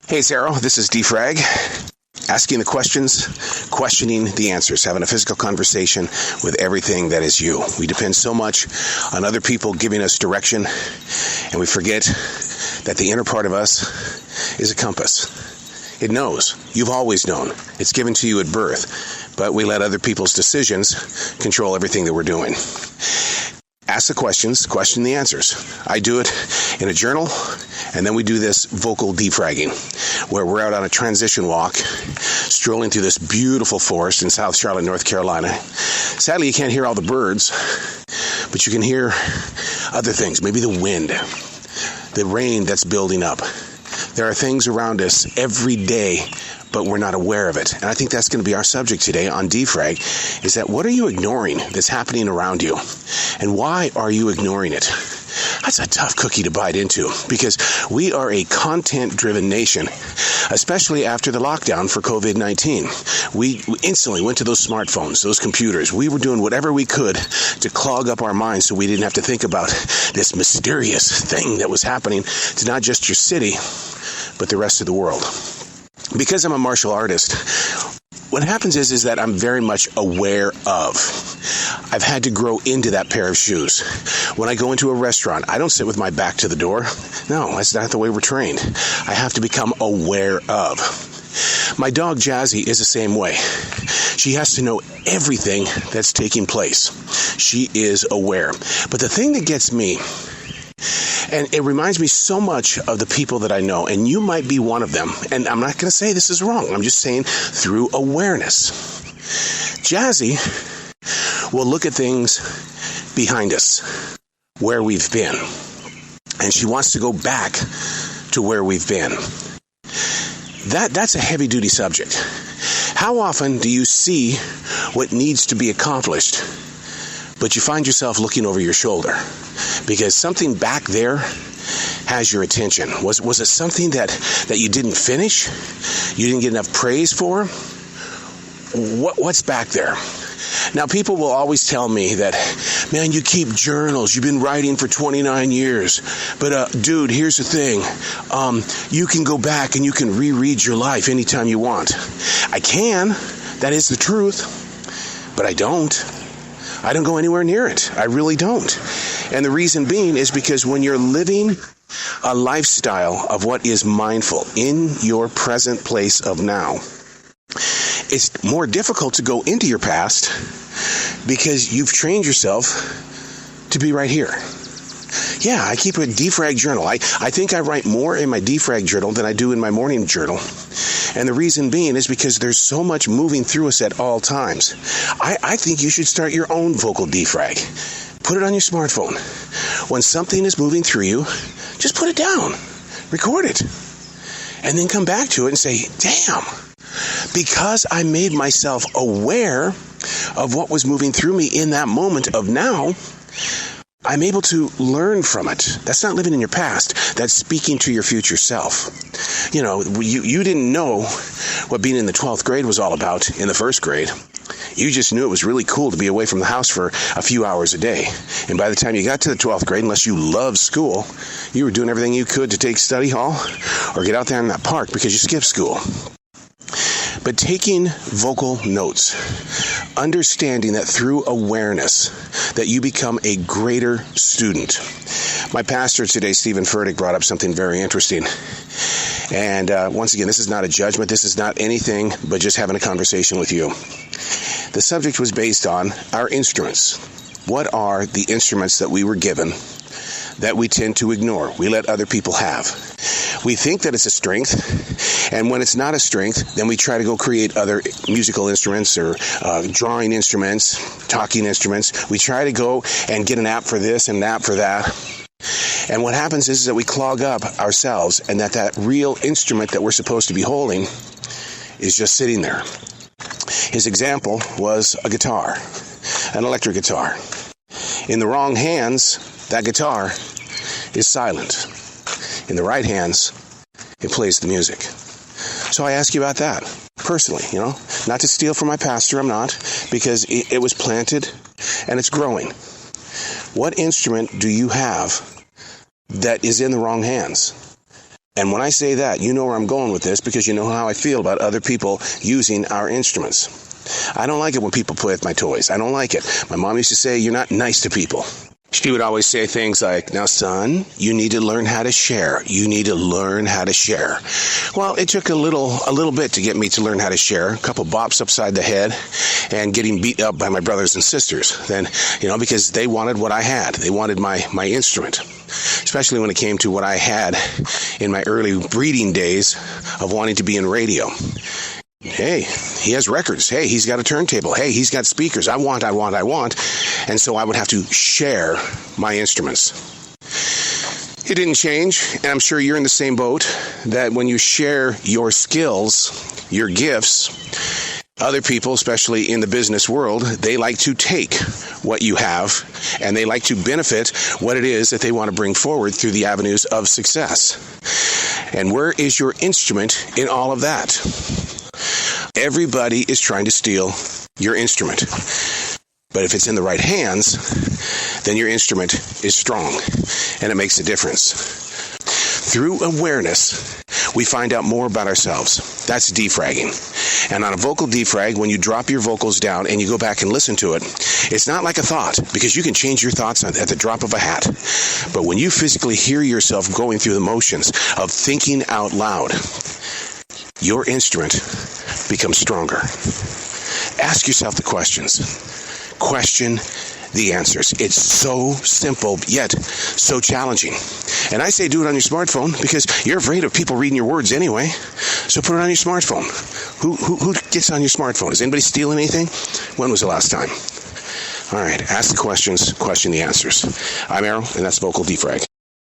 Hey, Sarah, this is Frag. Asking the questions, questioning the answers, having a physical conversation with everything that is you. We depend so much on other people giving us direction, and we forget that the inner part of us is a compass. It knows. You've always known. It's given to you at birth, but we let other people's decisions control everything that we're doing. Ask the questions, question the answers. I do it in a journal, and then we do this vocal defragging, where we're out on a transition walk, strolling through this beautiful forest in South Charlotte, North Carolina. Sadly, you can't hear all the birds, but you can hear other things, maybe the wind, the rain that's building up. There are things around us every day, but we're not aware of it. And I think that's going to be our subject today on Defrag, is that what are you ignoring that's happening around you? And why are you ignoring it? That's a tough cookie to bite into, because we are a content-driven nation, especially after the lockdown for COVID-19. We instantly went to those smartphones, those computers. We were doing whatever we could to clog up our minds so we didn't have to think about this mysterious thing that was happening to not just your city, but the rest of the world. Because I'm a martial artist, what happens is that I'm very much aware of. I've had to grow into that pair of shoes. When I go into a restaurant, I don't sit with my back to the door. No, that's not the way we're trained. I have to become aware of. My dog Jazzy is the same way. She has to know everything that's taking place. She is aware. But the thing that gets me, and it reminds me so much of the people that I know, and you might be one of them, and I'm not going to say this is wrong. I'm just saying through awareness. Jazzy will look at things behind us, where we've been, and she wants to go back to where we've been. That's a heavy-duty subject. How often do you see what needs to be accomplished, but you find yourself looking over your shoulder because something back there has your attention? Was it something that you didn't finish? You didn't get enough praise for? What's back there? Now, people will always tell me that, man, you keep journals. You've been writing for 29 years. But, dude, here's the thing. You can go back and you can reread your life anytime you want. I can. That is the truth. But I don't. I don't go anywhere near it. I really don't. And the reason being is because when you're living a lifestyle of what is mindful in your present place of now, it's more difficult to go into your past because you've trained yourself to be right here. Yeah, I keep a defrag journal. I think I write more in my defrag journal than I do in my morning journal. And the reason being is because there's so much moving through us at all times. I think you should start your own vocal defrag. Put it on your smartphone. When something is moving through you, just put it down. Record it. And then come back to it and say, damn, because I made myself aware of what was moving through me in that moment of now, I'm able to learn from it. That's not living in your past. That's speaking to your future self. You know, you didn't know what being in the 12th grade was all about in the first grade. You just knew it was really cool to be away from the house for a few hours a day. And by the time you got to the 12th grade, unless you loved school, you were doing everything you could to take study hall or get out there in that park because you skipped school. But taking vocal notes, understanding that through awareness that you become a greater student. My pastor today, Stephen Furtick, brought up something very interesting. And once again, this is not a judgment. This is not anything but just having a conversation with you. The subject was based on our instruments. What are the instruments that we were given that we tend to ignore? We let other people have. We think that it's a strength, and when it's not a strength, then we try to go create other musical instruments or drawing instruments, talking instruments. We try to go and get an app for this and an app for that. And what happens is that we clog up ourselves, and that real instrument that we're supposed to be holding is just sitting there. His example was a guitar, an electric guitar. In the wrong hands, that guitar is silent. In the right hands, it plays the music. So I ask you about that, personally, not to steal from my pastor, I'm not, because it was planted and it's growing. What instrument do you have that is in the wrong hands? And when I say that, you know where I'm going with this because you know how I feel about other people using our instruments. I don't like it when people play with my toys. I don't like it. My mom used to say, you're not nice to people. She would always say things like, now, son, you need to learn how to share. You need to learn how to share. Well, it took a little bit to get me to learn how to share. A couple bops upside the head and getting beat up by my brothers and sisters. Then, because they wanted what I had. They wanted my instrument, especially when it came to what I had in my early breeding days of wanting to be in radio. Hey, he has records. Hey, he's got a turntable. Hey, he's got speakers. I want. And so I would have to share my instruments. It didn't change, and I'm sure you're in the same boat, that when you share your skills, your gifts, other people, especially in the business world, they like to take what you have, and they like to benefit what it is that they want to bring forward through the avenues of success. And where is your instrument in all of that? Everybody is trying to steal your instrument. But if it's in the right hands, then your instrument is strong, and it makes a difference. Through awareness, we find out more about ourselves. That's defragging. And on a vocal defrag, when you drop your vocals down and you go back and listen to it, it's not like a thought, because you can change your thoughts at the drop of a hat. But when you physically hear yourself going through the motions of thinking out loud, your instrument becomes stronger. Ask yourself the questions. Question the answers. It's so simple, yet so challenging. And I say do it on your smartphone because you're afraid of people reading your words anyway. So put it on your smartphone. Who gets on your smartphone? Is anybody stealing anything? When was the last time? All right, ask the questions, question the answers. I'm Arrow, and that's Vocal Defrag.